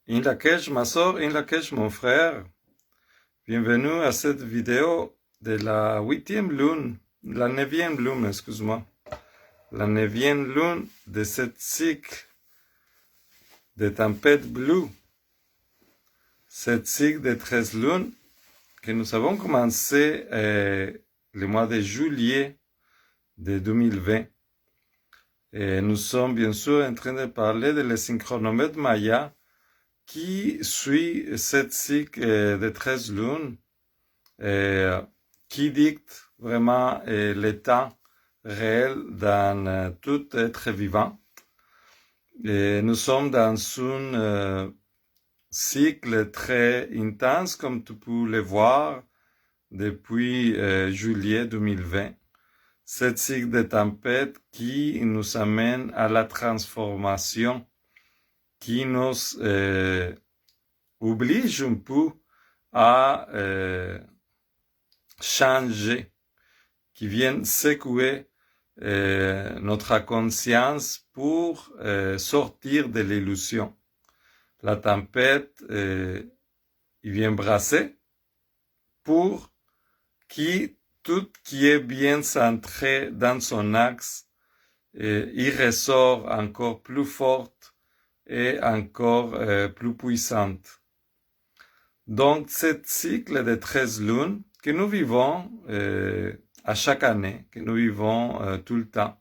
In Lakesh, ma sœur, in Lakesh, mon frère. Bienvenue à cette vidéo de la 8e lune, la 9e lune, excuse-moi. La 9e lune de cette cycle de tempête bleue. Cette cycle de 13 lunes que nous avons commencé le mois de juillet de 2020. Et nous sommes bien sûr en train de parler de le synchronomètre Maya qui suit cette cycle de 13 lunes, qui dicte vraiment l'état réel dans tout être vivant. Et nous sommes dans un cycle très intense, comme tu peux le voir depuis juillet 2020. Cette cycle de tempête qui nous amène à la transformation, qui nous oblige un peu à changer, qui vient secouer notre conscience pour sortir de l'illusion. La tempête, il vient brasser pour tout qui est bien centré dans son axe, il ressort encore plus forte et encore plus puissante. Donc, ce cycle de 13 lunes que nous vivons à chaque année, que nous vivons tout le temps,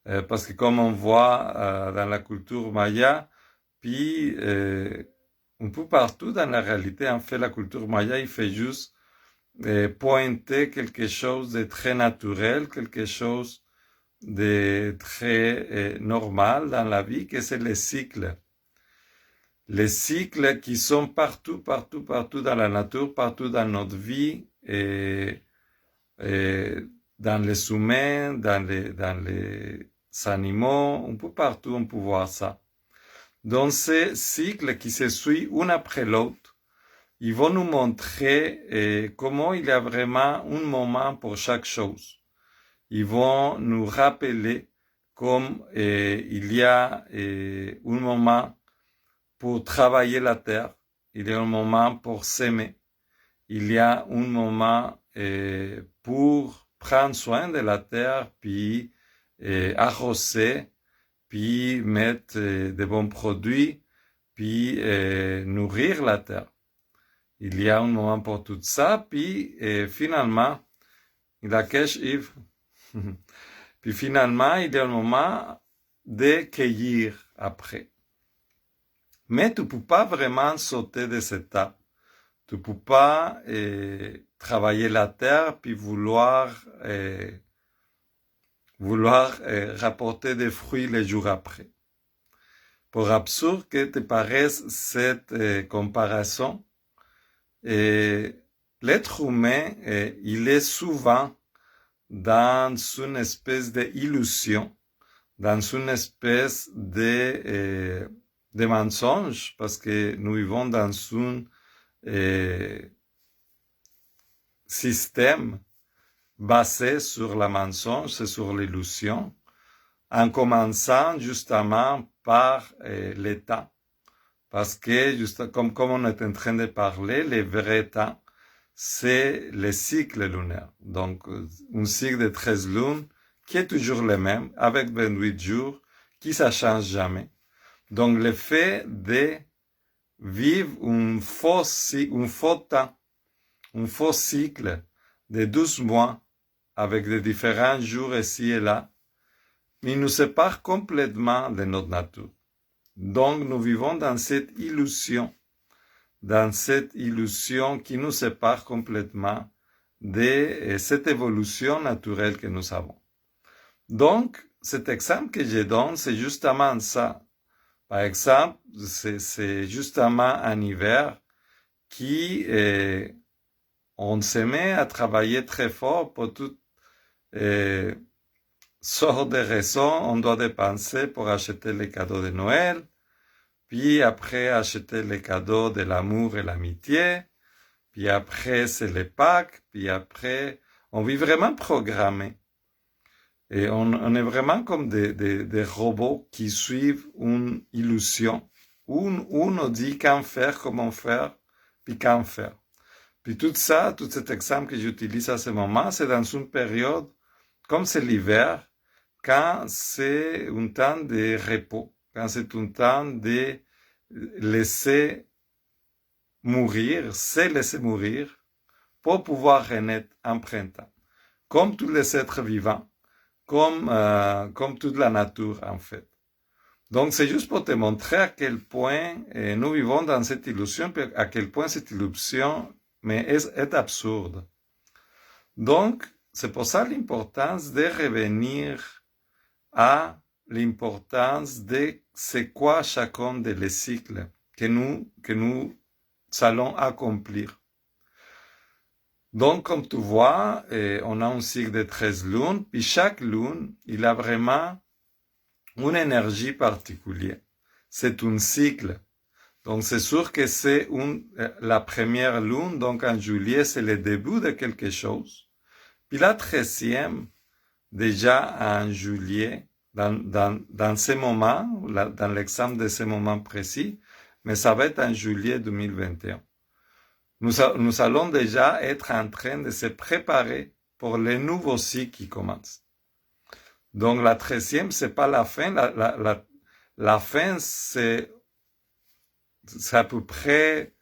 parce que comme on voit dans la culture maya, puis un peu partout dans la réalité, en fait, la culture maya, il fait juste pointer quelque chose de très naturel, quelque chose de très normal dans la vie, que c'est les cycles. Les cycles qui sont partout dans la nature, partout dans notre vie, et dans les humains, dans les animaux, un peu partout on peut voir ça. Donc ces cycles qui se suivent un après l'autre, ils vont nous montrer comment il y a vraiment un moment pour chaque chose. Ils vont nous rappeler comme il y a un moment pour travailler la terre, il y a un moment pour s'aimer, il y a un moment pour prendre soin de la terre, puis arroser, puis mettre de bons produits, puis nourrir la terre. Il y a un moment pour tout ça, puis finalement, il y a Yves. Puis finalement, il y a un moment de cueillir après. Mais tu ne peux pas vraiment sauter de cette étape. Tu ne peux pas travailler la terre puis vouloir rapporter des fruits les jours après. Pour absurde que te paraisse cette comparaison, l'être humain, il est souvent dans une espèce d'illusion, dans une espèce de mensonge, parce que nous vivons dans un système basé sur la mensonge et sur l'illusion, en commençant justement par l'état. Parce que, juste comme on est en train de parler, le vrai temps, c'est le cycle lunaire. Donc, un cycle de 13 lunes qui est toujours le même, avec 28 jours, qui ne change jamais. Donc, le fait de vivre un faux temps, un faux cycle de 12 mois, avec des différents jours ici et là, il nous sépare complètement de notre nature. Donc, nous vivons dans cette illusion qui nous sépare complètement de cette évolution naturelle que nous avons. Donc, cet exemple que je donne, c'est justement ça. Par exemple, c'est justement en hiver qui on se met à travailler très fort pour toutes sortes de raisons. On doit dépenser pour acheter les cadeaux de Noël, puis après acheter les cadeaux de l'amour et l'amitié, puis après c'est les Pâques, puis après on vit vraiment programmé. Et on est vraiment comme des robots qui suivent une illusion, où nous dit quand faire, comment faire, puis quand faire. Puis tout ça, tout cet exemple que j'utilise à ce moment, c'est dans une période, comme c'est l'hiver, quand c'est un temps de repos, quand c'est un temps de laisser mourir, se laisser mourir, pour pouvoir renaître en printemps. Comme tous les êtres vivants, comme toute la nature en fait. Donc c'est juste pour te montrer à quel point nous vivons dans cette illusion, puis à quel point cette illusion est absurde. Donc c'est pour ça l'importance de revenir à l'importance de c'est quoi chacun des cycles que nous allons accomplir. Donc, comme tu vois, on a un cycle de 13 lunes, puis chaque lune, il a vraiment une énergie particulière. C'est un cycle. Donc, c'est sûr que c'est la première lune, donc en juillet, c'est le début de quelque chose. Puis la 13e, déjà en juillet, dans ces moments, dans l'exemple de ces moments précis, mais ça va être en juillet 2021. Nous allons déjà être en train de se préparer pour les nouveaux cycles qui commencent. Donc la 13e, c'est pas la fin. La fin, c'est à peu près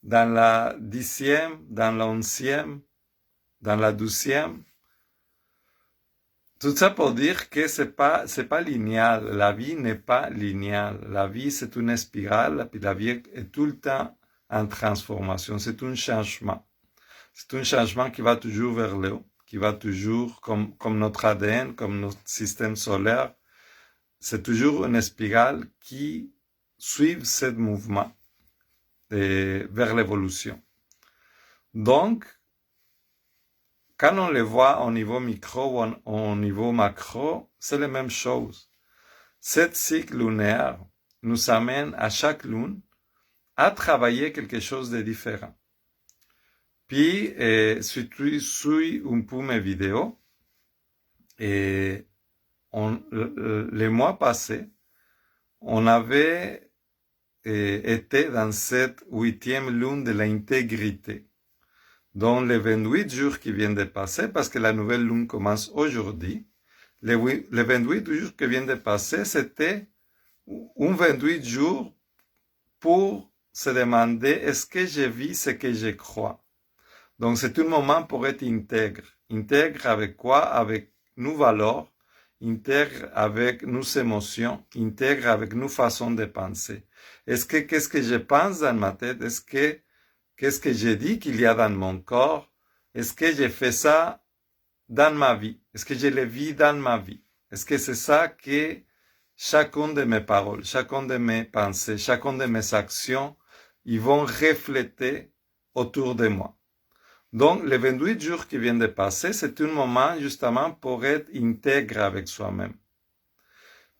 dans la 10e, dans la 11e, dans la 12e. Tout ça pour dire que c'est pas linéal. La vie n'est pas linéale. La vie, c'est une spirale, puis la vie est tout le temps en transformation. C'est un changement. C'est un changement qui va toujours vers le haut, qui va toujours, comme notre ADN, comme notre système solaire, c'est toujours une spirale qui suit ce mouvement vers l'évolution. Donc, quand on le voit au niveau micro ou au niveau macro, c'est la même chose. Cet cycle lunaire nous amène à chaque lune à travailler quelque chose de différent. Puis, si tu suis un peu mes vidéos, le mois passé, on avait été dans cette 8e lune de l'intégrité. Donc, les 28 jours qui viennent de passer, parce que la nouvelle lune commence aujourd'hui, les 28 jours qui viennent de passer, c'était un 28 jours pour se demander est-ce que je vis ce que je crois. Donc c'est un moment pour être intègre. Intègre avec quoi? Avec nos valeurs, intègre avec nos émotions, intègre avec nos façons de penser. Qu'est-ce que je pense dans ma tête? Qu'est-ce que je dis qu'il y a dans mon corps? Est-ce que je fais ça dans ma vie? Est-ce que je le vis dans ma vie? Est-ce que c'est ça que chacune de mes paroles, chacune de mes pensées, chacune de mes actions, ils vont refléter autour de moi. Donc, les 28 jours qui viennent de passer, c'est un moment justement pour être intègre avec soi-même.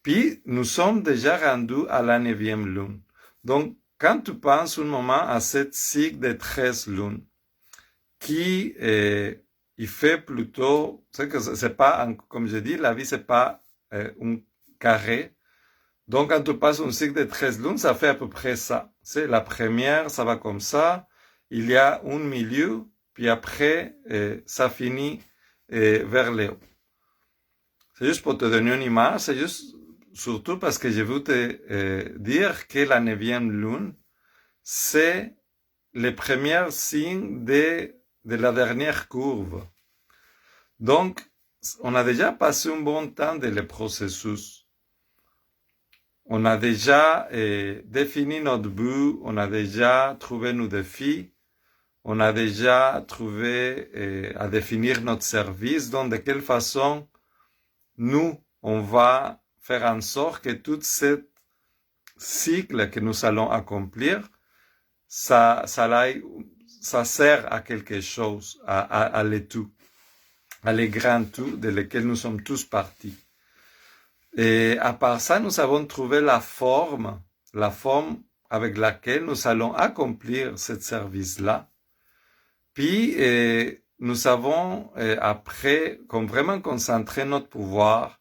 Puis, nous sommes déjà rendus à la 9e lune. Donc, quand tu penses un moment à cette cycle de 13 lunes, qui il fait plutôt, c'est pas, comme je dis, la vie c'est pas un carré. Donc, quand tu passes un cycle de 13 lunes, ça fait à peu près ça. C'est la première, ça va comme ça. Il y a un milieu, puis après, ça finit vers le haut. C'est juste pour te donner une image, c'est juste surtout parce que je veux te dire que la 9e lune, c'est les premiers signes de la dernière courbe. Donc, on a déjà passé un bon temps dans le processus. On a déjà défini notre but, on a déjà trouvé nos défis, on a déjà trouvé à définir notre service, donc de quelle façon nous, on va faire en sorte que tout ce cycle que nous allons accomplir, ça sert à quelque chose, à le tout, à les grands tout de lesquels nous sommes tous partis. Et à part ça, nous avons trouvé la forme avec laquelle nous allons accomplir ce service-là. Puis, nous avons après, comme vraiment concentré notre pouvoir,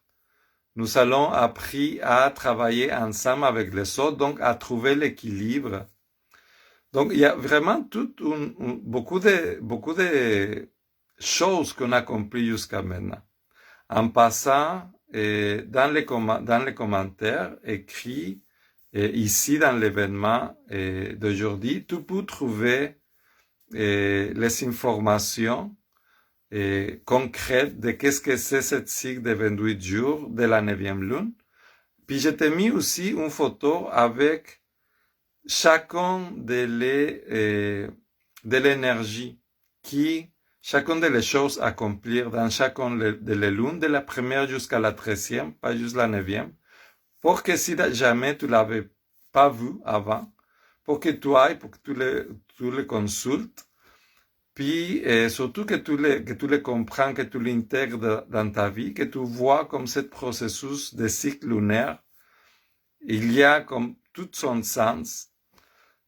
nous allons appris à travailler ensemble avec les autres, donc à trouver l'équilibre. Donc, il y a vraiment beaucoup de choses qu'on a compris jusqu'à maintenant. En passant, dans les commentaires écrits, ici dans l'événement d'aujourd'hui, tu peux trouver les informations concrètes de qu'est-ce que c'est cette cycle de 28 jours de la 9e lune. Puis je t'ai mis aussi une photo avec chacun de l'énergie chacune des choses à accomplir dans chacune de les lunes, de la première jusqu'à la 13e, pas juste la 9e, pour que si jamais tu l'avais pas vu avant, pour que tu ailles, pour que tu le consultes, puis surtout que tu le comprends, que tu l'intègres dans ta vie, que tu vois comme ce processus de cycle lunaire, il y a comme tout son sens.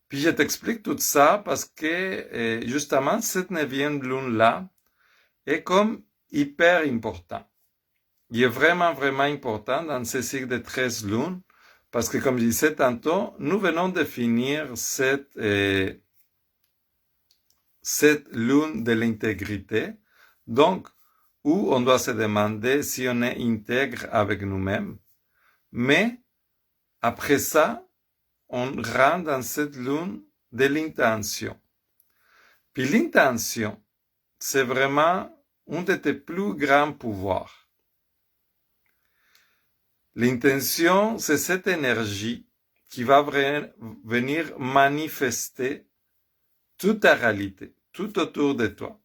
Puis je t'explique tout ça parce que justement cette 9e lune-là est comme hyper important. Il est vraiment, vraiment important dans ce cycle de 13 lunes parce que comme je disais tantôt, nous venons de finir cette lune de l'intégrité, donc où on doit se demander si on est intègre avec nous-mêmes. Mais après ça, on rentre dans cette lune de l'intention. Puis l'intention, c'est vraiment un de tes plus grands pouvoirs. L'intention, c'est cette énergie qui va venir manifester toute ta réalité, tout autour de toi.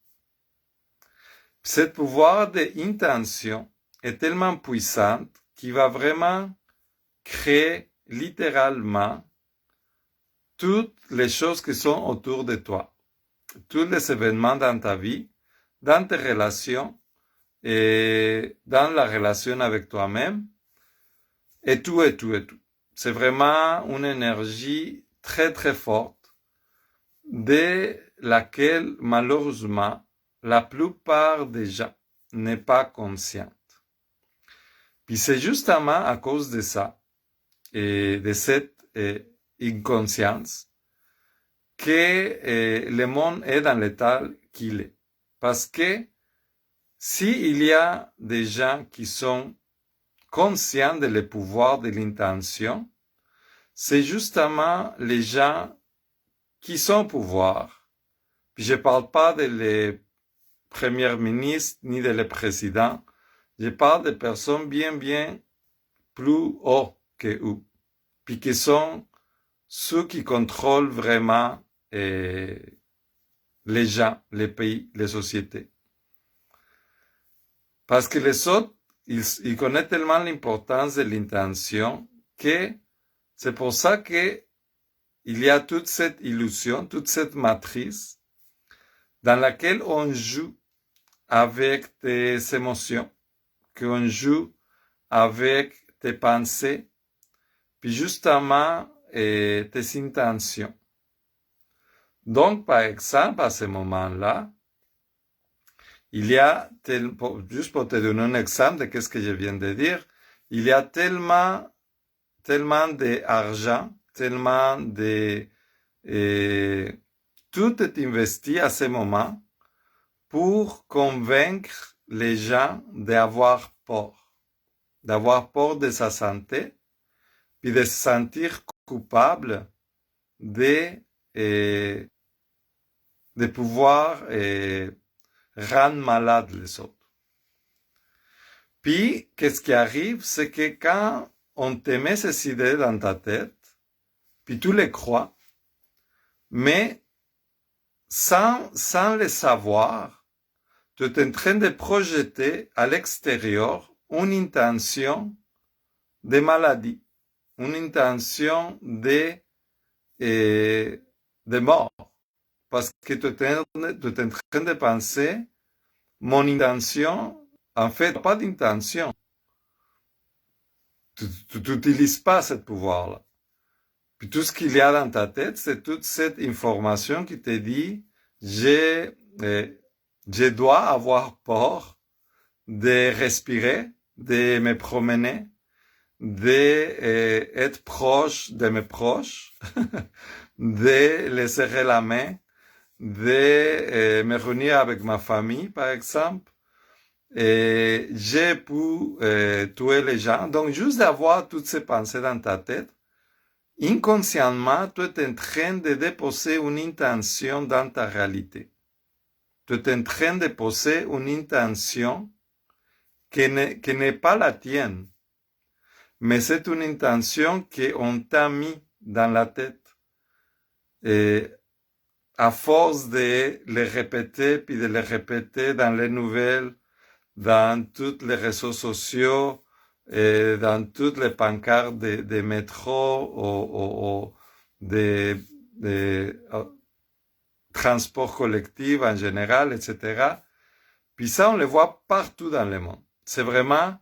Ce pouvoir d'intention est tellement puissant qu'il va vraiment créer littéralement toutes les choses qui sont autour de toi, tous les événements dans ta vie, dans tes relations et dans la relation avec toi-même, et tout. C'est vraiment une énergie très très forte de laquelle malheureusement la plupart des gens n'est pas consciente. Puis c'est justement à cause de ça et de cette inconscience que le monde est dans l'état qu'il est. Parce que s'il y a des gens qui sont conscients de le pouvoir de l'intention, c'est justement les gens qui sont au pouvoir. Puis je parle pas de les premiers ministres ni de les présidents, je parle de personnes bien plus haut que eux, puis qui sont ceux qui contrôlent vraiment les gens, les pays, les sociétés. Parce que les autres, ils connaissent tellement l'importance de l'intention que c'est pour ça que il y a toute cette illusion, toute cette matrice dans laquelle on joue avec tes émotions, qu'on joue avec tes pensées, puis justement tes intentions. Donc, par exemple, à ce moment-là, il y a, juste pour te donner un exemple de ce que je viens de dire, il y a tellement d'argent, tellement de... tout est investi à ce moment pour convaincre les gens d'avoir peur de sa santé, puis de se sentir coupable de pouvoir rendre malade les autres. Puis, qu'est-ce qui arrive, c'est que quand on te met ces idées dans ta tête, puis tu les crois, mais sans le savoir, tu es en train de projeter à l'extérieur une intention de maladie, une intention de mort. Parce que tu es en train de penser, mon intention, en fait, pas d'intention. Tu n'utilises pas ce pouvoir-là. Puis tout ce qu'il y a dans ta tête, c'est toute cette information qui te dit, je dois avoir peur de respirer, de me promener, d'être proche de mes proches, de les serrer la main, de me réunir avec ma famille, par exemple. Et j'ai pu tuer les gens. Donc, juste d'avoir toutes ces pensées dans ta tête, inconsciemment, tu es en train de déposer une intention dans ta réalité. Tu es en train de poser une intention qui n'est pas la tienne, mais c'est une intention qu'on t'a mis dans la tête. Et à force de le répéter, puis de le répéter dans les nouvelles, dans tous les réseaux sociaux, et dans toutes les pancartes des métros ou des transports collectifs en général, etc. Puis ça, on le voit partout dans le monde. C'est vraiment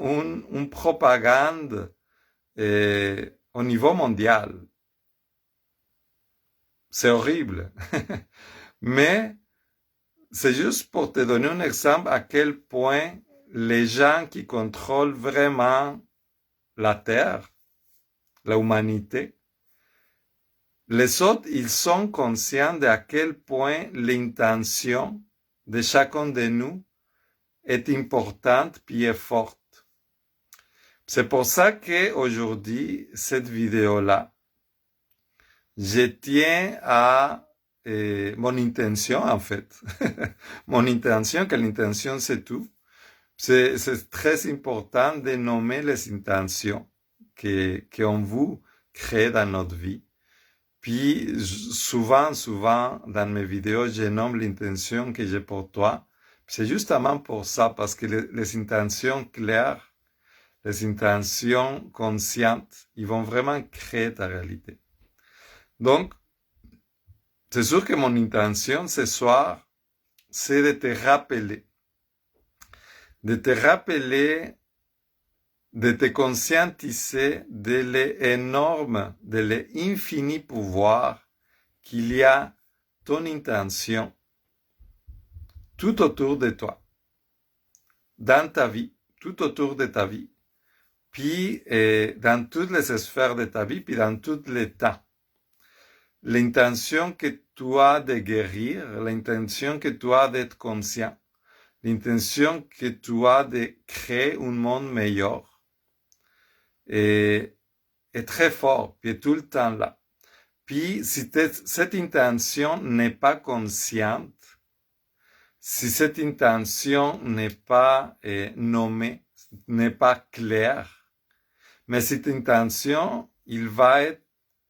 une propagande au niveau mondial. C'est horrible. Mais c'est juste pour te donner un exemple à quel point les gens qui contrôlent vraiment la Terre, l'humanité, les autres, ils sont conscients de à quel point l'intention de chacun de nous est importante puis est forte. C'est pour ça qu'aujourd'hui, cette vidéo-là, je tiens à mon intention, en fait. Mon intention, que l'intention, c'est tout. C'est très important de nommer les intentions qu'on vous crée dans notre vie. Puis, souvent, dans mes vidéos, je nomme l'intention que j'ai pour toi. C'est justement pour ça, parce que les intentions claires, les intentions conscientes, ils vont vraiment créer ta réalité. Donc, c'est sûr que mon intention ce soir, c'est de te rappeler, de te conscientiser de l'énorme, de l'infini pouvoir qu'il y a ton intention tout autour de toi, dans ta vie, tout autour de ta vie, puis dans toutes les sphères de ta vie, puis dans tous les temps. L'intention que tu as de guérir, l'intention que tu as d'être conscient, l'intention que tu as de créer un monde meilleur est très fort, puis est tout le temps là. Puis si cette intention n'est pas consciente, si cette intention n'est pas nommée, n'est pas claire, mais cette intention, il va être,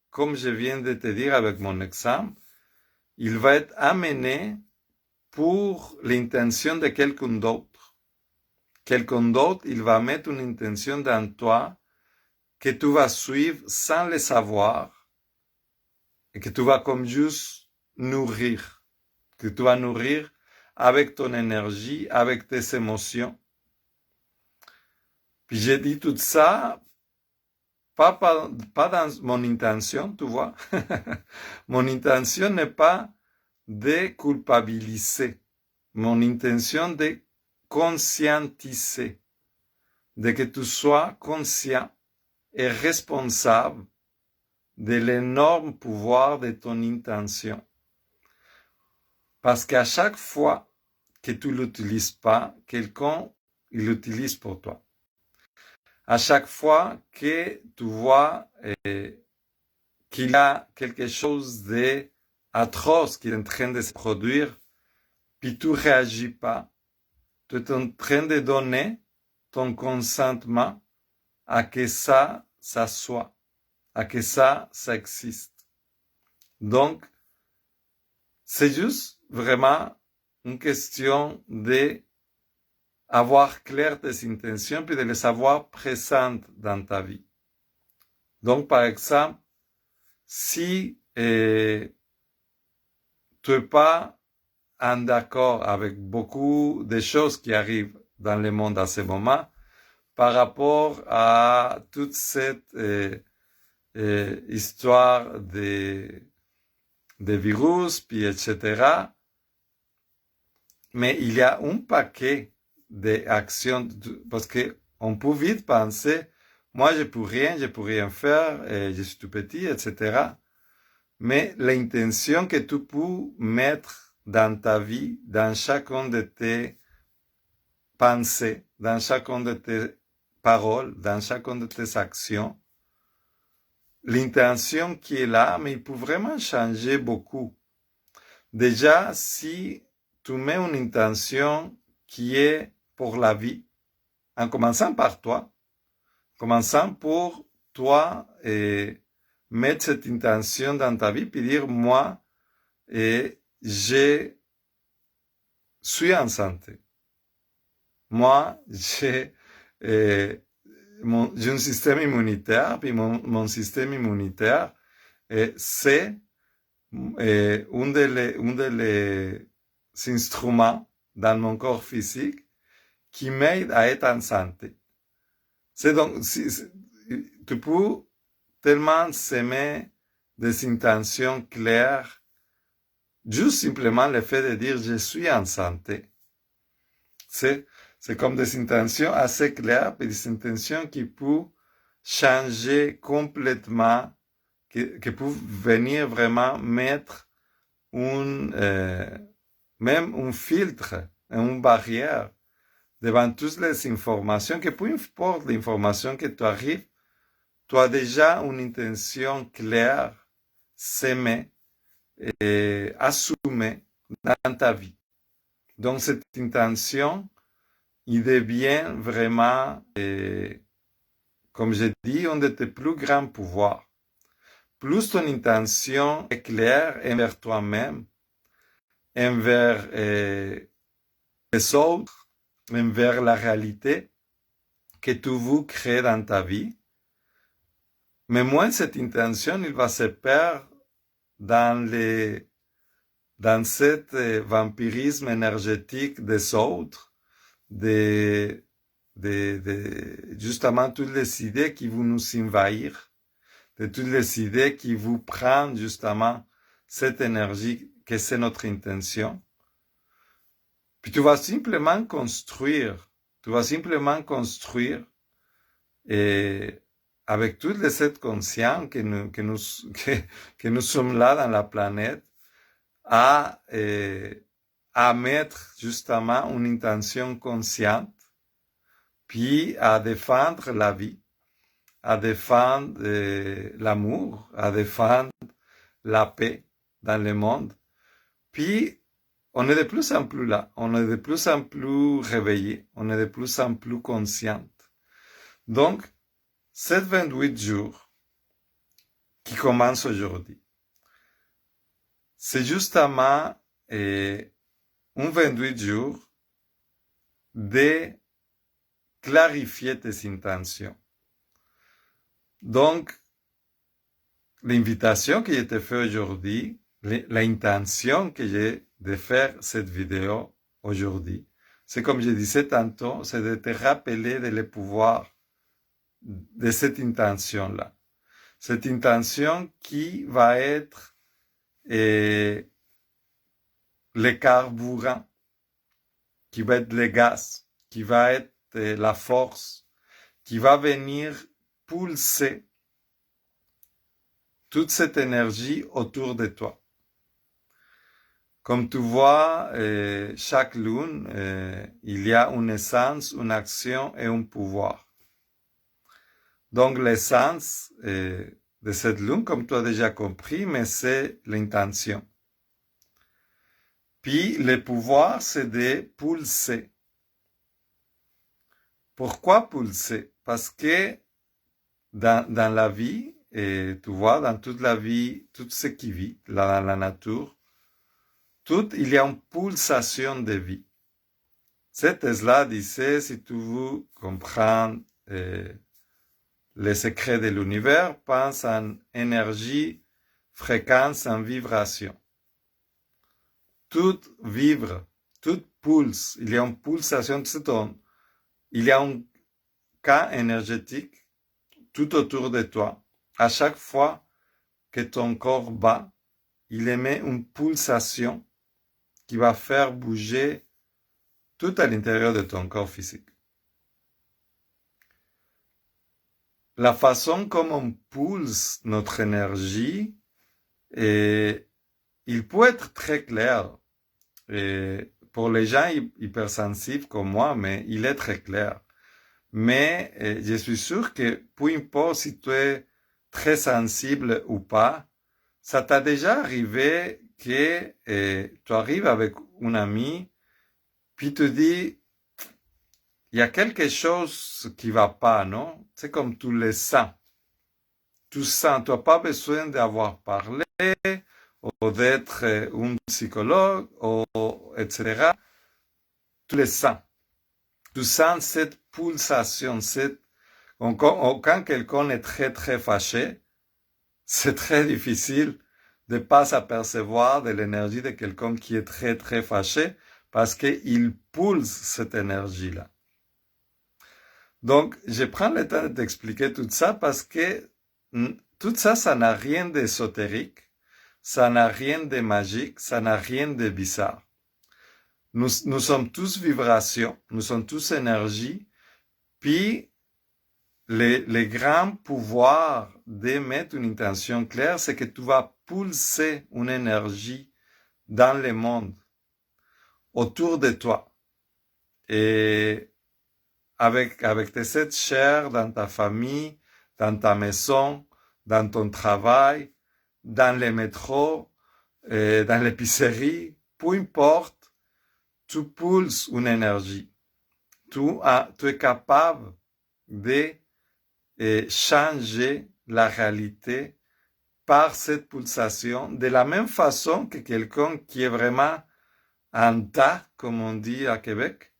comme je viens de te dire avec mon exemple, il va être amené pour l'intention de quelqu'un d'autre. Quelqu'un d'autre, il va mettre une intention dans toi que tu vas suivre sans le savoir et que tu vas comme juste nourrir, que tu vas nourrir avec ton énergie, avec tes émotions. Puis j'ai dit tout ça, pas dans mon intention, tu vois. Mon intention n'est pas de culpabiliser. Mon intention de conscientiser, de que tu sois conscient et responsable de l'énorme pouvoir de ton intention. Parce qu'à chaque fois que tu l'utilises pas, quelqu'un l'utilise pour toi. À chaque fois que tu vois qu'il y a quelque chose d'atroce qui est en train de se produire, puis tu réagis pas, tu es en train de donner ton consentement à que ça soit, à que ça existe. Donc, c'est juste vraiment une question de avoir clair tes intentions puis de les avoir présentes dans ta vie. Donc, par exemple, si tu n'es pas en accord avec beaucoup de choses qui arrivent dans le monde à ce moment, par rapport à toute cette histoire de virus, puis etc., mais il y a un paquet d'actions, parce que On peut vite penser, moi je peux rien faire, je suis tout petit, etc. Mais l'intention que tu peux mettre dans ta vie, dans chacune de tes pensées, dans chacune de tes paroles, dans chacune de tes actions, l'intention qui est là, mais il peut vraiment changer beaucoup. Déjà, si tu mets une intention qui est pour la vie, en commençant par toi, commençant pour toi et mettre cette intention dans ta vie, puis dire, moi, je suis en santé. Moi, j'ai un système immunitaire, puis mon système immunitaire, c'est un des instruments dans mon corps physique qui m'aide à être en santé. C'est donc, tu peux tellement s'aimer des intentions claires, juste simplement le fait de dire je suis en santé. C'est comme des intentions assez claires, et des intentions qui peuvent changer complètement, qui peuvent venir vraiment mettre même un filtre, une barrière devant toutes les informations, que peu importe l'information que tu arrives, tu as déjà une intention claire, s'aimer et assumée dans ta vie. Donc cette intention, il devient vraiment, comme je dis, un de tes plus grands pouvoirs. Plus ton intention est claire envers toi-même, envers les autres, envers la réalité que tu veux créer dans ta vie, mais moins cette intention, il va se perdre dans cet vampirisme énergétique des autres, justement toutes les idées qui vont nous envahir, de toutes les idées qui vous prennent justement cette énergie que c'est notre intention. Puis tu vas simplement construire, et avec toutes les êtres conscients que nous sommes là dans la planète, à mettre justement une intention consciente, puis à défendre la vie, à défendre l'amour, à défendre la paix dans le monde. Puis, on est de plus en plus là, on est de plus en plus réveillé, on est de plus en plus conscient. Donc, ces 28 jours qui commencent aujourd'hui, c'est justement un 28 jours de clarifier tes intentions. Donc, l'invitation que je te fais aujourd'hui, l'intention que j'ai de faire cette vidéo aujourd'hui, c'est comme je disais tantôt, c'est de te rappeler de le pouvoir de cette intention-là. Cette intention qui va être le carburant, qui va être le gaz, qui va être la force, qui va venir pulser toute cette énergie autour de toi. Comme tu vois, chaque lune, il y a une essence, une action et un pouvoir. Donc l'essence de cette lune, comme tu as déjà compris, mais c'est l'intention. Puis le pouvoir, c'est de pulser. Pourquoi pulser? Parce que dans la vie, et tu vois, dans toute la vie, tout ce qui vit, dans la nature, il y a une pulsation de vie. C'est Tesla disait, si tu veux comprendre les secrets de l'univers, pense en énergie, fréquence, en vibration. Tout vibre, tout pulse, il y a une pulsation, il y a un camp énergétique tout autour de toi. À chaque fois que ton corps bat, il émet une pulsation qui va faire bouger tout à l'intérieur de ton corps physique. la façon comme on pulse notre énergie, et il peut être très clair. Et pour les gens hypersensibles comme moi, mais il est très clair. Mais je suis sûr que peu importe si tu es très sensible ou pas, ça t'a déjà arrivé que tu arrives avec un ami, puis tu dis, il y a quelque chose qui va pas, non? C'est comme tu le sens. Tu sens, tu n'as pas besoin d'avoir parlé ou d'être un psychologue, ou, etc. Tu le sens. Tu sens cette pulsation, quand quelqu'un est très très fâché, c'est très difficile de ne pas s'apercevoir de l'énergie de quelqu'un qui est très très fâché parce qu'il pulse cette énergie-là. Donc, je prends le temps d'expliquer tout ça parce que tout ça, ça n'a rien d'ésotérique, ça n'a rien de magique, ça n'a rien de bizarre. Nous sommes tous vibrations, nous sommes tous énergie, puis les grands pouvoirs d'émettre une intention claire, c'est que tu vas pulser une énergie dans le monde, autour de toi. Et avec tes êtres chers, dans ta famille, dans ta maison, dans ton travail, dans les métros, dans l'épicerie, peu importe, tu pulses une énergie. Tu es capable de changer la réalité par cette pulsation, de la même façon que quelqu'un qui est vraiment en tas, comme on dit à Québec,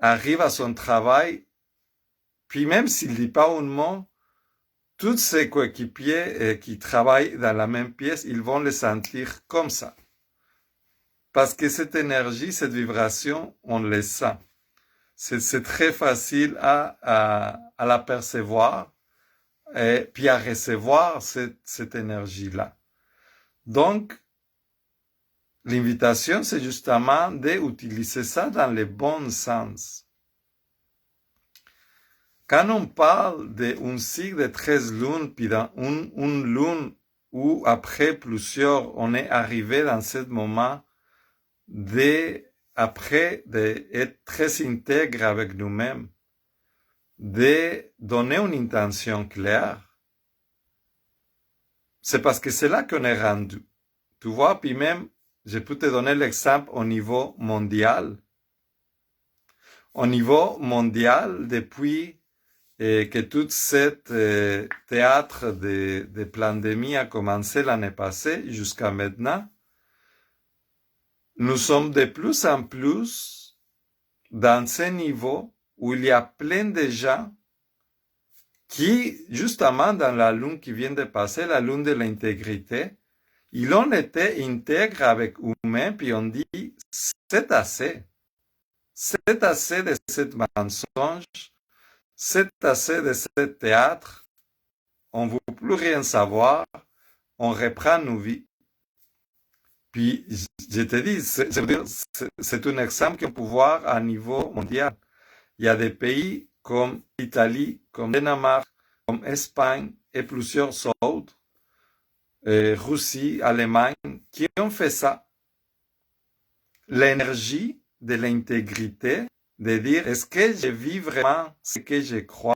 arrive à son travail, puis même s'il ne dit pas un mot, tous ses coéquipiers qui travaillent dans la même pièce, ils vont le sentir comme ça. Parce que cette énergie, cette vibration, on le sent. C'est très facile à la percevoir et puis à recevoir cette énergie-là. Donc, l'invitation, c'est justement d'utiliser ça dans le bon sens. Quand on parle d'un cycle de 13 lunes, puis dans une lune où après plusieurs, on est arrivé dans ce moment après d'être très intègre avec nous-mêmes, de donner une intention claire, c'est parce que c'est là qu'on est rendu. Tu vois, puis même, je peux te donner l'exemple au niveau mondial. Au niveau mondial, depuis que tout ce théâtre de pandémie a commencé l'année passée jusqu'à maintenant, nous sommes de plus en plus dans ce niveau où il y a plein de gens qui, justement dans la lune qui vient de passer, la lune de l'intégrité, ils ont été intègres avec eux-mêmes, puis on dit, c'est assez. C'est assez de ce mensonge, c'est assez de ce théâtre, on ne veut plus rien savoir, on reprend nos vies. Puis, je te dis, c'est un exemple qu'on peut voir à niveau mondial. Il y a des pays comme l'Italie, comme le Danemark, comme l'Espagne et plusieurs autres, Russie, Allemagne, qui ont fait ça. L'énergie de l'intégrité, de dire, est-ce que je vis vraiment ce que je crois?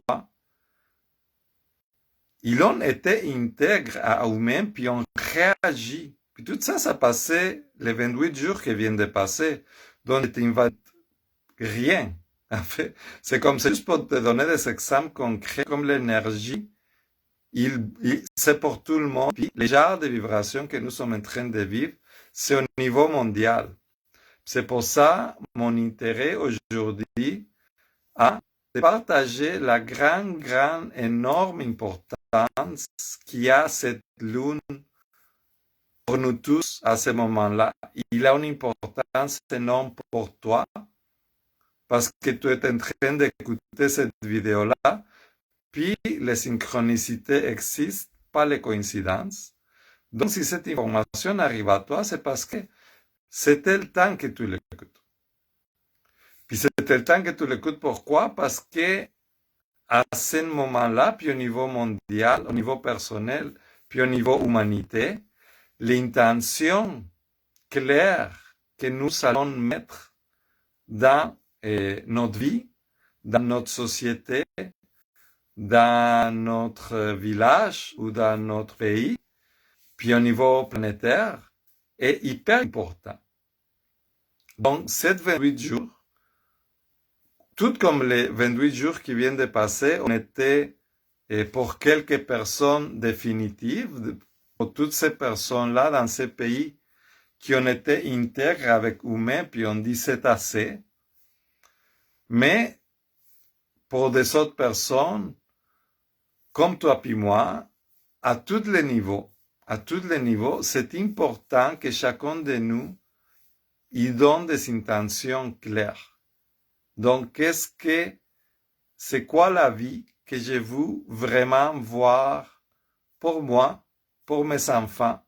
Ils ont été intègres à eux-mêmes, puis ont réagi. Puis tout ça, ça passait les 28 jours qui viennent de passer. Donc, tu n'inventes rien. En fait, c'est comme ça, juste pour te donner des exemples concrets, comme l'énergie, c'est pour tout le monde. Puis les genres de vibrations que nous sommes en train de vivre, c'est au niveau mondial. C'est pour ça mon intérêt aujourd'hui de partager la grande, énorme importance qu'il y a cette lune pour nous tous à ce moment-là. Il a une importance énorme pour toi parce que tu es en train d'écouter cette vidéo-là, puis les synchronicités existent, pas les coïncidences. Donc, si cette information arrive à toi, c'est parce que c'était le temps que tu l'écoutes. Puis c'était le temps que tu l'écoutes, pourquoi? Parce que à ce moment-là, puis au niveau mondial, au niveau personnel, puis au niveau humanité, l'intention claire que nous allons mettre dans notre vie, dans notre société, dans notre village ou dans notre pays, puis au niveau planétaire, est hyper important. Donc, ces 28 jours, tout comme les 28 jours qui viennent de passer, on était pour quelques personnes définitives, pour toutes ces personnes-là dans ces pays qui ont été intègres avec humains, puis on dit c'est assez. Mais pour des autres personnes, comme toi puis moi, à tous les niveaux, c'est important que chacun de nous y donne des intentions claires. Donc, c'est quoi la vie que je veux vraiment voir pour moi, pour mes enfants,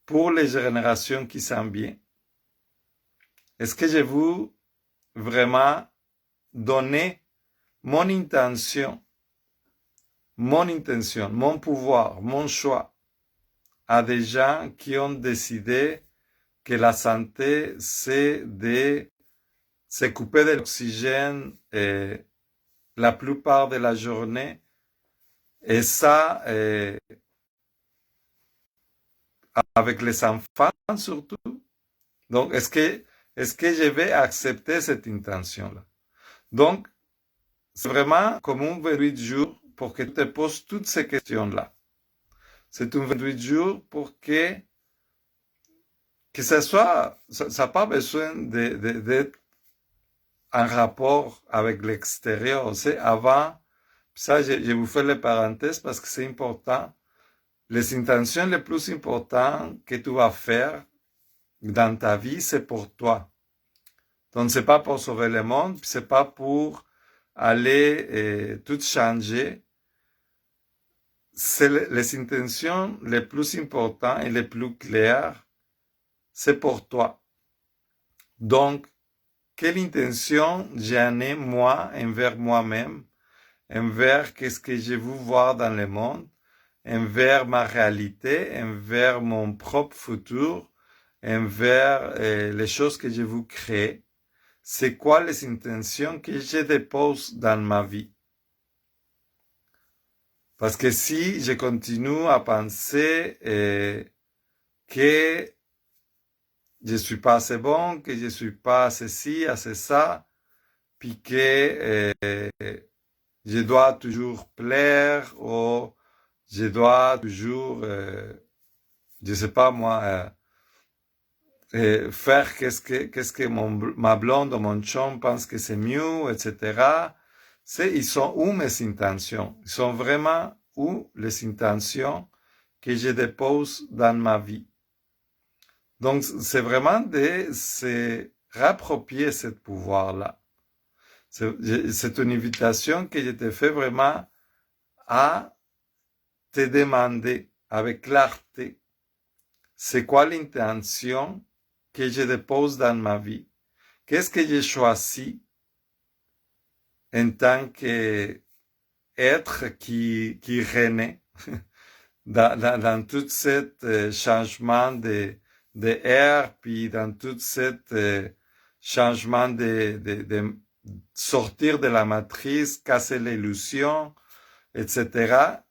pour les générations qui s'en viennent? Est-ce que je veux vraiment donner mon intention, mon pouvoir, mon choix à des gens qui ont décidé que la santé, c'est de se couper de l'oxygène la plupart de la journée, et ça, avec les enfants surtout. Donc, est-ce que je vais accepter cette intention-là? Donc, c'est vraiment comme un 28 jours pour que tu te poses toutes ces questions-là. C'est un 28 jours pour que ça n'a pas besoin d'être en rapport avec l'extérieur. C'est avant, ça, je vous fais les parenthèses parce que c'est important. Les intentions les plus importantes que tu vas faire dans ta vie, c'est pour toi. Donc, c'est pas pour sauver le monde, puis c'est pas pour aller tout changer. C'est les intentions les plus importantes et les plus claires, c'est pour toi. Donc, quelle intention j'en ai moi envers moi-même, envers qu'est-ce que je veux voir dans le monde, envers ma réalité, envers mon propre futur, envers les choses que je veux créer. C'est quoi les intentions que je dépose dans ma vie? Parce que si je continue à penser que je suis pas assez bon, que je suis pas assez ci, assez ça, puis que je dois toujours plaire ou je dois toujours, je sais pas moi, faire qu'est-ce que ma blonde ou mon chum pense que c'est mieux, etc. Ils sont où mes intentions? Ils sont vraiment où les intentions que je dépose dans ma vie? Donc, c'est vraiment de se rapproprier ce pouvoir-là. C'est une invitation que je te fais vraiment à te demander avec clarté, c'est quoi l'intention que je dépose dans ma vie? Qu'est-ce que j'ai choisi en tant qu'être qui renaît dans tout ce changement de air, puis dans tout ce changement de sortir de la matrice, casser l'illusion, etc.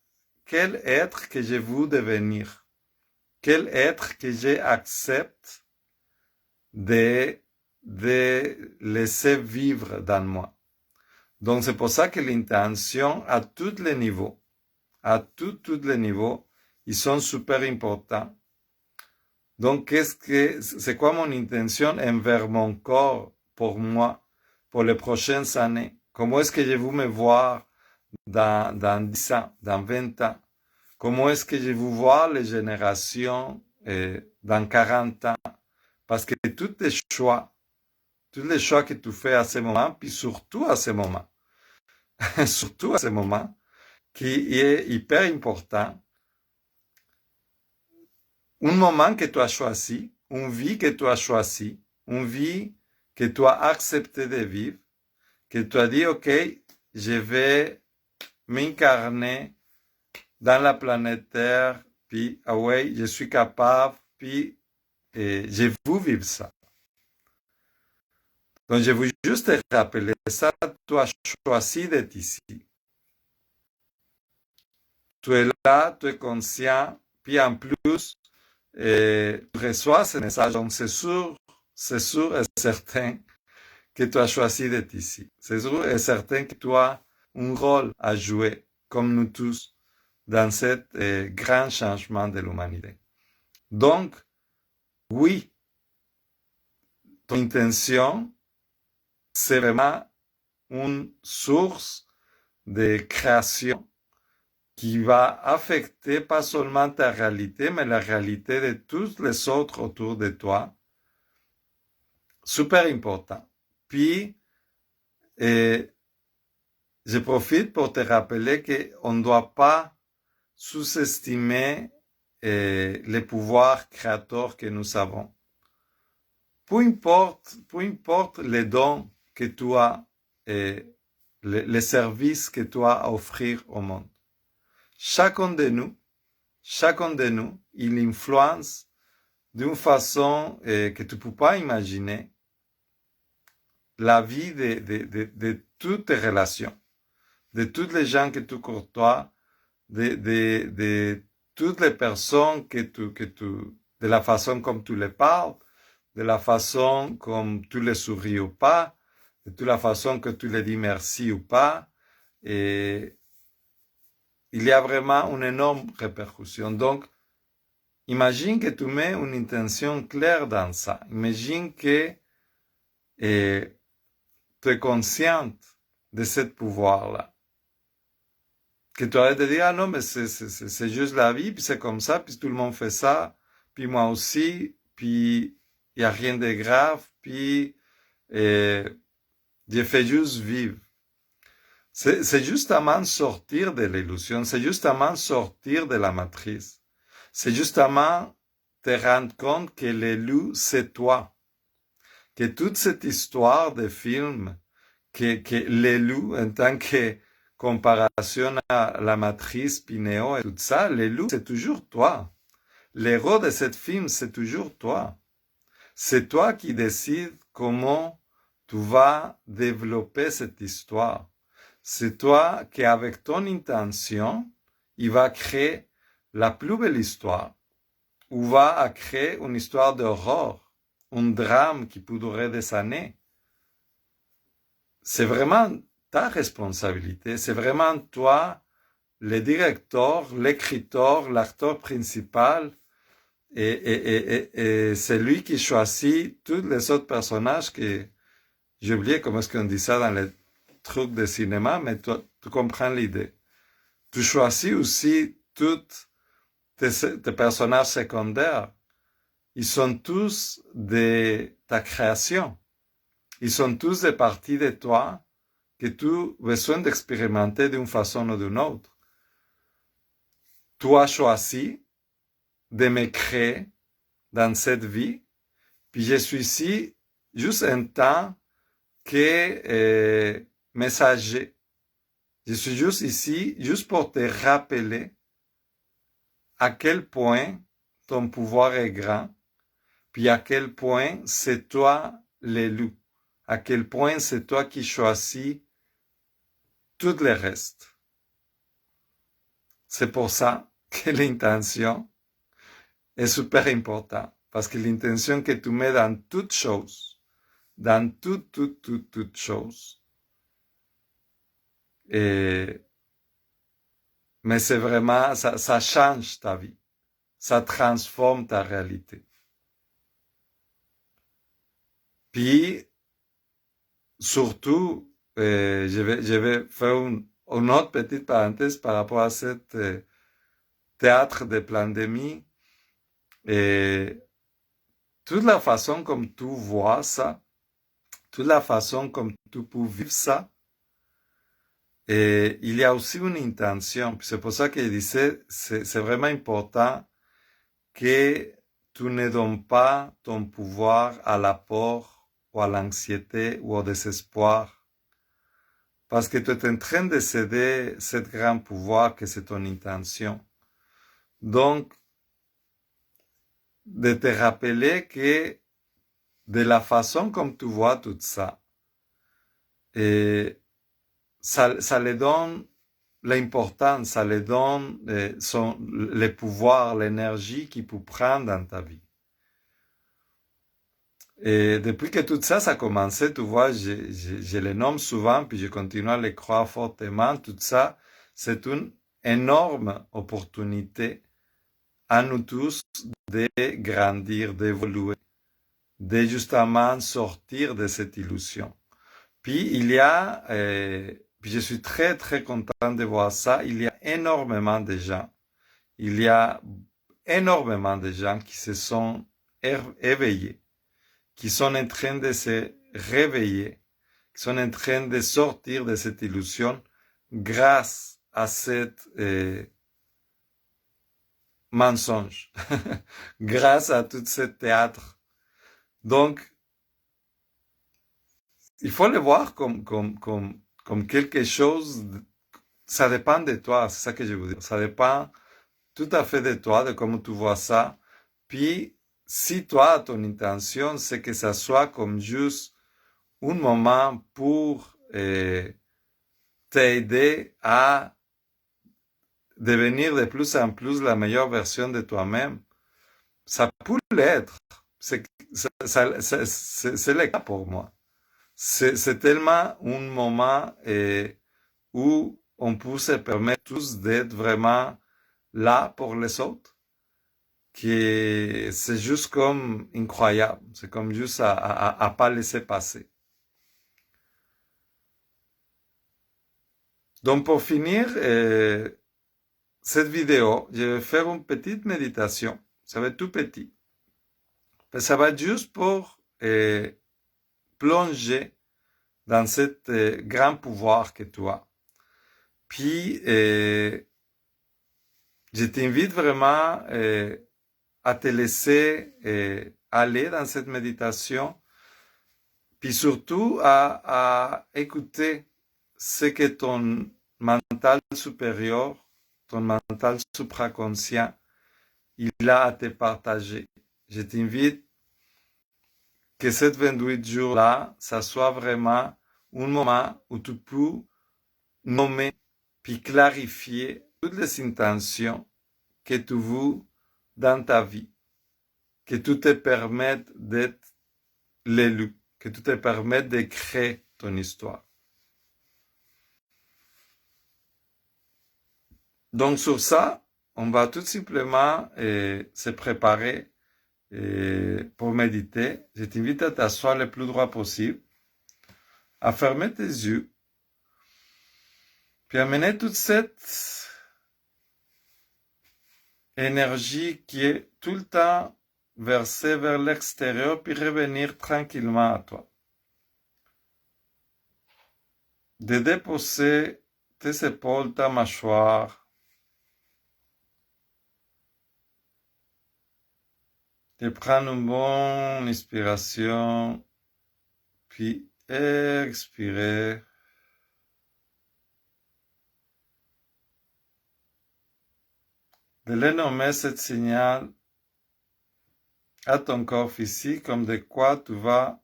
Quel être que je veux devenir? Quel être que j'accepte de laisser vivre dans moi? Donc, c'est pour ça que l'intention à tous les niveaux, tous les niveaux, ils sont super importants. Donc, c'est quoi mon intention envers mon corps, pour moi, pour les prochaines années? Comment est-ce que je veux me voir dans 10 ans, dans 20 ans? Comment est-ce que je veux voir les générations dans 40 ans? Parce que tous les choix que tu fais à ce moment, puis surtout à ce moment, qui est hyper important, un moment que tu as choisi, une vie que tu as choisi, une vie que tu as accepté de vivre, que tu as dit, OK, je vais m'incarner dans la planète Terre, puis, ah ouais, je suis capable, puis je veux vivre ça. Donc, je veux juste te rappeler ça, tu as choisi d'être ici. Tu es là, tu es conscient, puis en plus, tu reçois ce message. Donc, c'est sûr et certain que tu as choisi d'être ici. C'est sûr et certain que tu as un rôle à jouer, comme nous tous, dans ce grand changement de l'humanité. Donc, oui, ton intention, c'est vraiment une source de création qui va affecter pas seulement ta réalité, mais la réalité de tous les autres autour de toi. Super important. Puis, je profite pour te rappeler qu'on ne doit pas sous-estimer les pouvoirs créateurs que nous avons. Peu importe les dons que tu as et les services que tu as à offrir au monde. Chacun de nous, il influence d'une façon que tu ne peux pas imaginer la vie de toutes tes relations, de toutes les gens que tu côtoies, de toutes les personnes de la façon comme tu les parles, de la façon comme tu les souris ou pas, de toute la façon que tu les dis merci ou pas. Et il y a vraiment une énorme répercussion. Donc, imagine que tu mets une intention claire dans ça. Imagine que tu es consciente de ce pouvoir-là. Que tu arrêtes de dire, ah non, mais c'est juste la vie, puis c'est comme ça, puis tout le monde fait ça, puis moi aussi, puis il n'y a rien de grave, puis je fais juste vivre. C'est justement sortir de l'illusion, c'est justement sortir de la matrice. C'est justement te rendre compte que l'élu, c'est toi. Que toute cette histoire de film, que l'élu, en tant que comparaison à la matrice, Pinéo et tout ça, l'élu, c'est toujours toi. L'héros de ce film, c'est toujours toi. C'est toi qui décides comment tu vas développer cette histoire. C'est toi qui, avec ton intention, il va créer la plus belle histoire, ou va créer une histoire d'horreur, un drame qui peut durer des années. C'est vraiment ta responsabilité, c'est vraiment toi, le directeur, l'écriteur, l'acteur principal, et c'est lui qui choisit tous les autres personnages que j'ai oublié comment est-ce qu'on dit ça dans les trucs de cinéma, mais tu comprends l'idée. Tu choisis aussi tous tes personnages secondaires. Ils sont tous de ta création. Ils sont tous des parties de toi que tu as besoin d'expérimenter d'une façon ou d'une autre. Tu as choisi de me créer dans cette vie, puis je suis ici juste un temps que messager. Je suis juste ici, juste pour te rappeler à quel point ton pouvoir est grand, puis à quel point c'est toi l'élu, à quel point c'est toi qui choisis tout le reste. C'est pour ça que l'intention est super importante, parce que l'intention que tu mets dans toute chose, dans toute chose, mais c'est vraiment, ça change ta vie, ça transforme ta réalité. Puis, surtout, je vais faire une autre petite parenthèse par rapport à cette théâtre de pandémie. Et toute la façon comme tu vois ça, toute la façon comme tu peux vivre ça, et il y a aussi une intention. C'est pour ça que je disais, c'est vraiment important que tu ne donnes pas ton pouvoir à la peur ou à l'anxiété ou au désespoir. parce que tu es en train de céder ce grand pouvoir que c'est ton intention. Donc, de te rappeler que de la façon comme tu vois tout ça, et ça le donne l'importance, ça le donne le pouvoir, l'énergie qu'il peut prendre dans ta vie. Et depuis que tout ça, ça a commencé, tu vois, je le nomme souvent, puis je continue à le croire fortement, tout ça, c'est une énorme opportunité à nous tous de grandir, d'évoluer, de justement sortir de cette illusion. Puis il y a, puis je suis très très content de voir ça, il y a énormément de gens, il y a énormément de gens qui se sont éveillés, qui sont en train de se réveiller, qui sont en train de sortir de cette illusion grâce à cette mensonge, grâce à tout ce théâtre. Donc, il faut le voir comme quelque chose, ça dépend de toi, c'est ça que je veux dire, ça dépend tout à fait de toi, de comment tu vois ça. Puis, si toi, ton intention, c'est que ça soit comme juste un moment pour t'aider à devenir de plus en plus la meilleure version de toi-même, ça peut l'être. C'est le cas pour moi. C'est tellement un moment où on peut se permettre tous d'être vraiment là pour les autres, que c'est juste comme incroyable. C'est comme juste à pas laisser passer. Donc pour finir cette vidéo, je vais faire une petite méditation. Ça va être tout petit. Mais ça va être juste pour plonger dans cet grand pouvoir que tu as. Puis, je t'invite vraiment à te laisser aller dans cette méditation, puis surtout à écouter ce que ton mental supérieur, ton mental supraconscient, il a à te partager. Je t'invite que ces 28 jours-là, ça soit vraiment un moment où tu peux nommer puis clarifier toutes les intentions que tu veux dans ta vie, que tu te permettes d'être l'élu, que tu te permettes de créer ton histoire. Donc sur ça, on va tout simplement se préparer pour méditer. Je t'invite à t'asseoir le plus droit possible, à fermer tes yeux, puis à mener toute cette énergie qui est tout le temps versée vers l'extérieur, puis revenir tranquillement à toi. De déposer tes épaules, ta mâchoire, de prendre une bonne inspiration, puis expirer. De le nommer ce signal à ton corps physique comme de quoi tu vas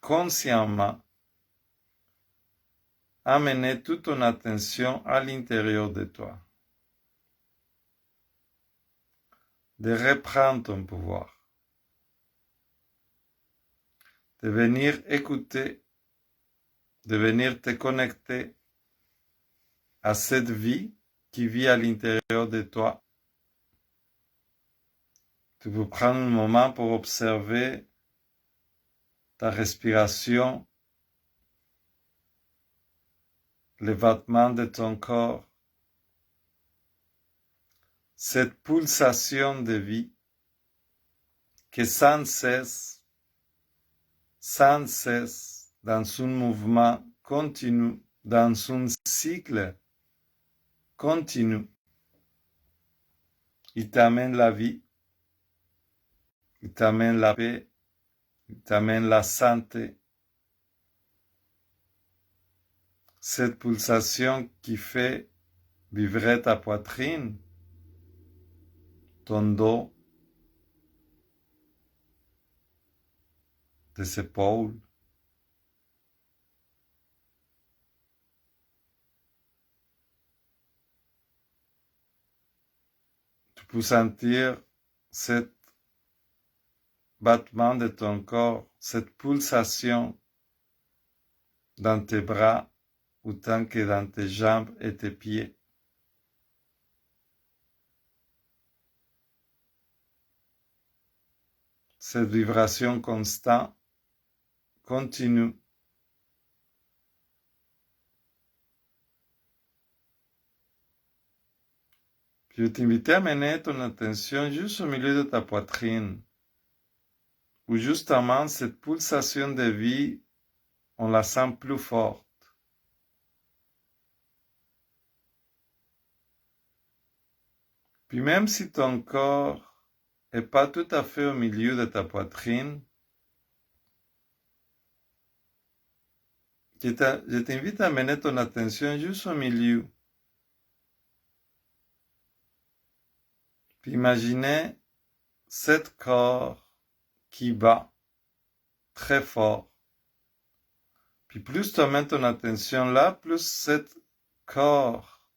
consciemment amener toute ton attention à l'intérieur de toi. De reprendre ton pouvoir. De venir écouter, de venir te connecter à cette vie qui vit à l'intérieur de toi. Tu peux prendre un moment pour observer ta respiration, les battements de ton corps, cette pulsation de vie qui sans cesse, dans un mouvement continu, dans un cycle continu, il t'amène la vie, il t'amène la paix, il t'amène la santé. cette pulsation qui fait vibrer ta poitrine, ton dos, tes épaules. Tu peux sentir ce battement de ton corps, cette pulsation dans tes bras, autant que dans tes jambes et tes pieds. Cette vibration constante continue. Puis je t'invite à mener ton attention juste au milieu de ta poitrine, où justement cette pulsation de vie, on la sent plus forte. Puis même si ton corps n'est pas tout à fait au milieu de ta poitrine, je t'invite à mener ton attention juste au milieu. Puis imaginez cet corps qui bat très fort. Puis plus tu mets ton attention là, plus cet corps,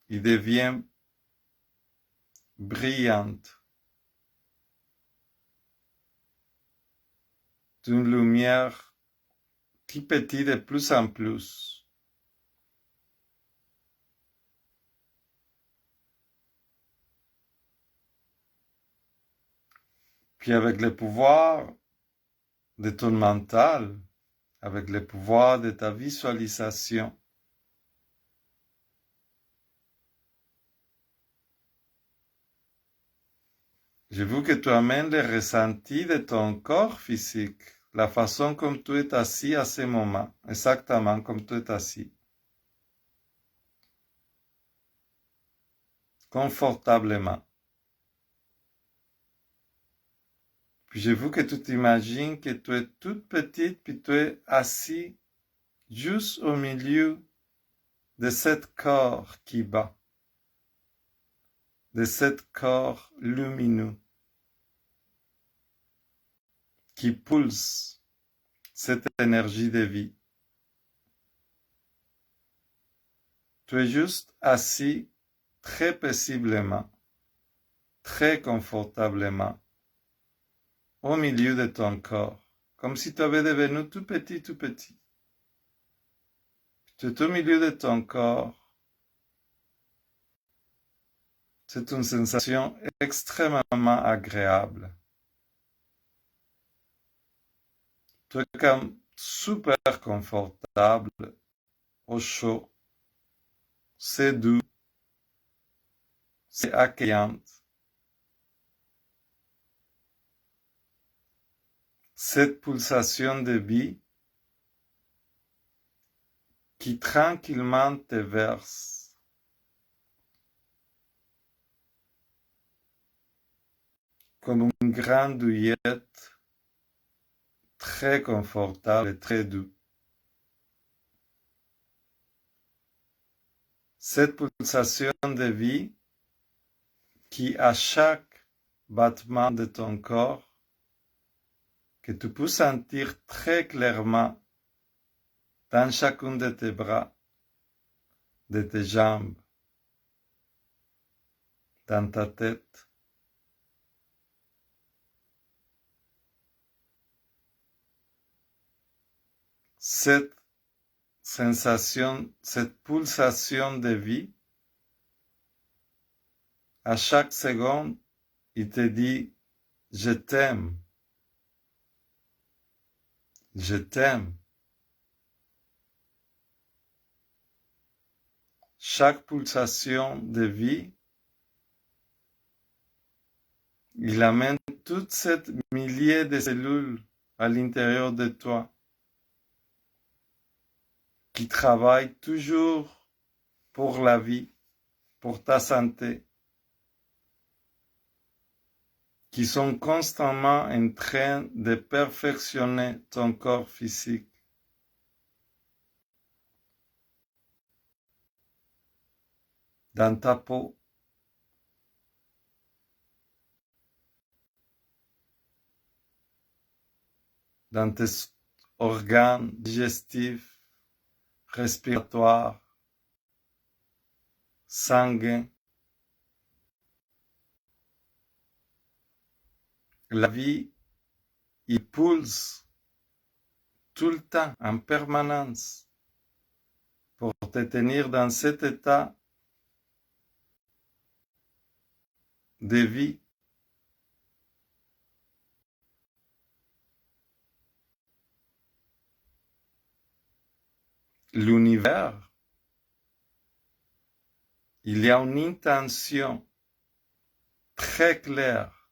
il devient brillante, d'une lumière qui pétille de plus en plus. Puis avec le pouvoir de ton mental, avec le pouvoir de ta visualisation, je veux que tu amènes le ressenti de ton corps physique, la façon comme tu es assis à ce moment, exactement comme tu es assis. Confortablement. Puis je veux que tu t'imagines que tu es toute petite, puis tu es assis juste au milieu de cet corps qui bat, de cet corps lumineux, qui pulse cette énergie de vie. Tu es juste assis très paisiblement, très confortablement, au milieu de ton corps, comme si tu avais devenu tout petit, tout petit. Tu es au milieu de ton corps. C'est une sensation extrêmement agréable. Tu es comme super confortable, au chaud. C'est doux, c'est accueillant. Cette pulsation de vie qui tranquillement te verse comme une grande douillette très confortable et très douce. Cette pulsation de vie qui, à chaque battement de ton corps, que tu peux sentir très clairement dans chacun de tes bras, de tes jambes, dans ta tête. Cette sensation, cette pulsation de vie, à chaque seconde, il te dit « Je t'aime ». Je t'aime. Chaque pulsation de vie, il amène toute cette milliers de cellules à l'intérieur de toi qui travaillent toujours pour la vie, pour ta santé, qui sont constamment en train de perfectionner ton corps physique. dans ta peau, dans tes organes digestifs, respiratoires, sanguins. La vie, il pulse tout le temps, en permanence, pour te tenir dans cet état de vie. L'univers, il y a une intention très claire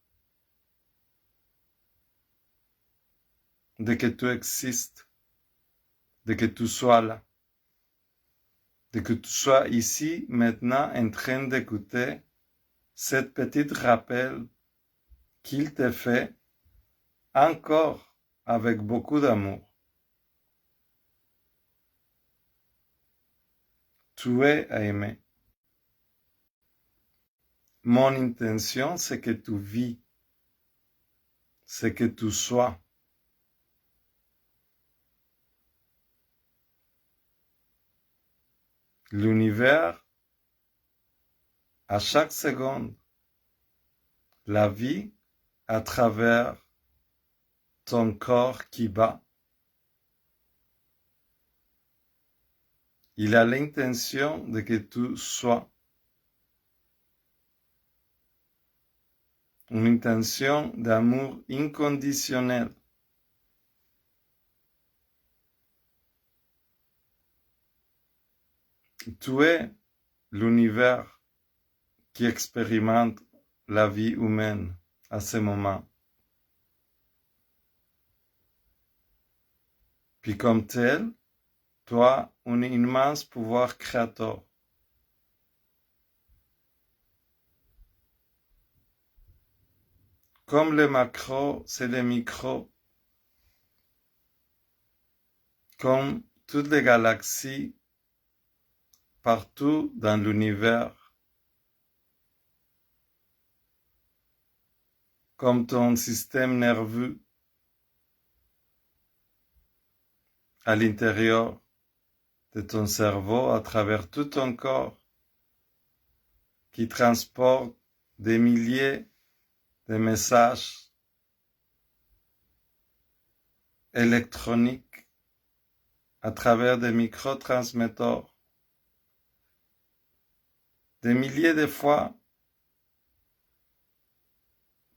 de que tu existes, de que tu sois là, de que tu sois ici maintenant en train d'écouter cette petite rappel qu'il te fait encore avec beaucoup d'amour. Tu es à aimer. Mon intention, c'est que tu vis, c'est que tu sois. L'univers, à chaque seconde, la vie à travers ton corps qui bat. Il a l'intention de que tu sois. Une intention d'amour inconditionnel. Tu es l'univers qui expérimente la vie humaine à ce moment. Puis comme tel, tu as un immense pouvoir créateur. Comme le macro, c'est le micro. Comme toutes les galaxies, partout dans l'univers. Comme ton système nerveux à l'intérieur de ton cerveau, à travers tout ton corps, qui transporte des milliers de messages électroniques à travers des microtransmetteurs. Des milliers de fois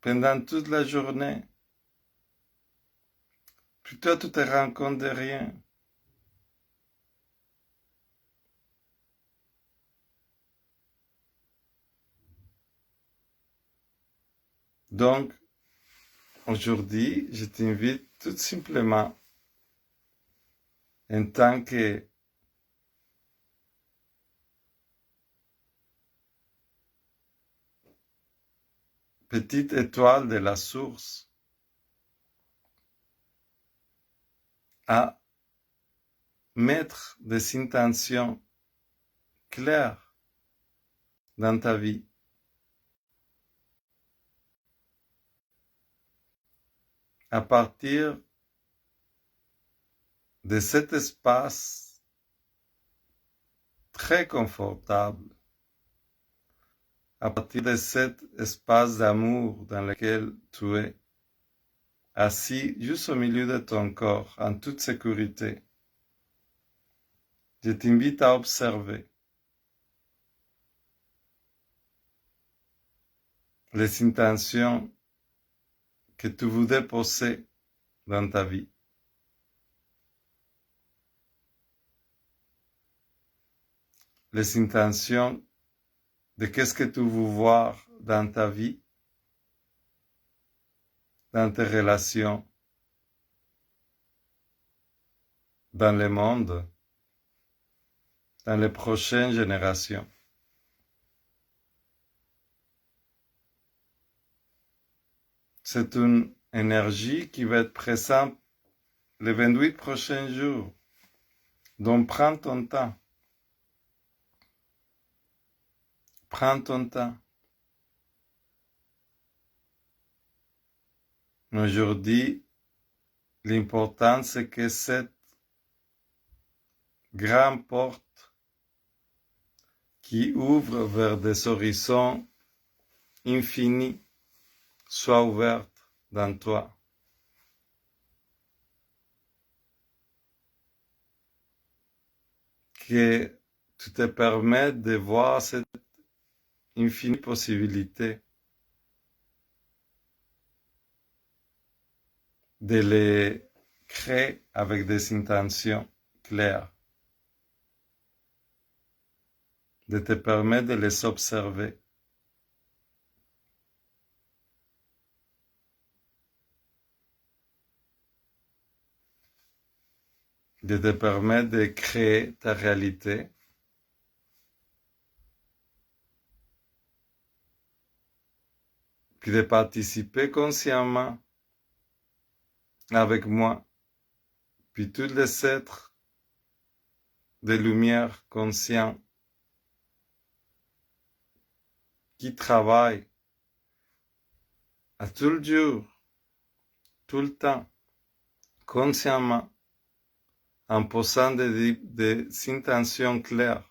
pendant toute la journée. Puis toi, tu te rends compte de rien. Donc, aujourd'hui, je t'invite tout simplement, en tant que petite étoile de la source, à mettre des intentions claires dans ta vie. À partir de cet espace très confortable, à partir de cet espace d'amour dans lequel tu es, assis juste au milieu de ton corps, en toute sécurité, je t'invite à observer les intentions que tu voudrais poser dans ta vie. Les intentions de qu'est-ce que tu veux voir dans ta vie, dans tes relations, dans le monde, dans les prochaines générations. C'est une énergie qui va être présente les 28 prochains jours. Donc prends ton temps. Prends ton temps. Aujourd'hui, l'important c'est que cette grande porte qui ouvre vers des horizons infinis soit ouverte dans toi. Que tu te permettes de voir cette infinie possibilité, de les créer avec des intentions claires, de te permettre de les observer. De te permettre de créer ta réalité, puis de participer consciemment avec moi, puis tous les êtres de lumière conscients qui travaillent à tout le jour, tout le temps, consciemment, en posant des intentions claires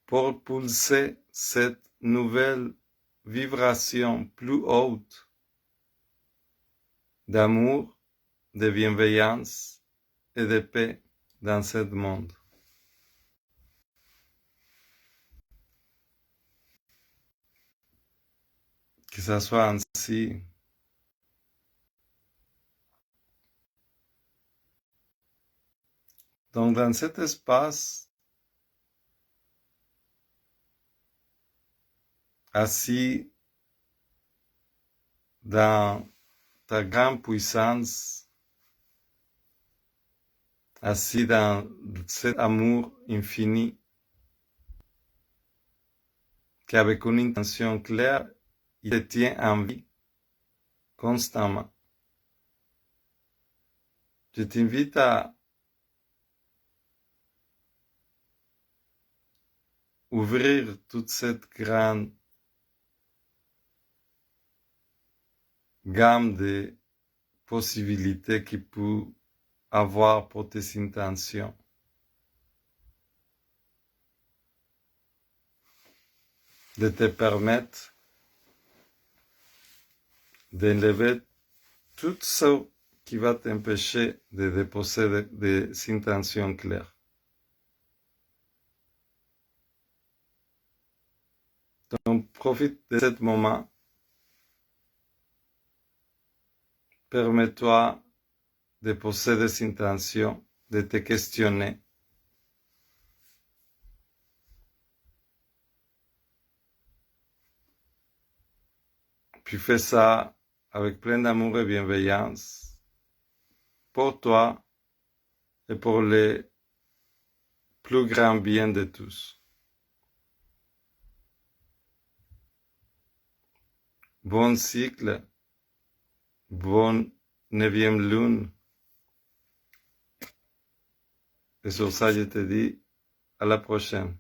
pour pulser cette nouvelle vibration plus haute d'amour, de bienveillance et de paix dans ce monde. Que ça soit ainsi. Donc dans cet espace, assis dans ta grande puissance, assis dans cet amour infini, qu'avec une intention claire, il te tient en vie constamment. Je t'invite à ouvrir toute cette grande gamme de possibilités qu'il peut avoir pour tes intentions. De te permettre d'enlever tout ce qui va t'empêcher de déposer des intentions claires. Donc, profite de ce moment. Permets-toi de poser des intentions, de te questionner. Puis fais ça avec plein d'amour et bienveillance pour toi et pour le plus grand bien de tous. Bon cycle, bonne 9e lune. Et sur ça, je te dis à la prochaine.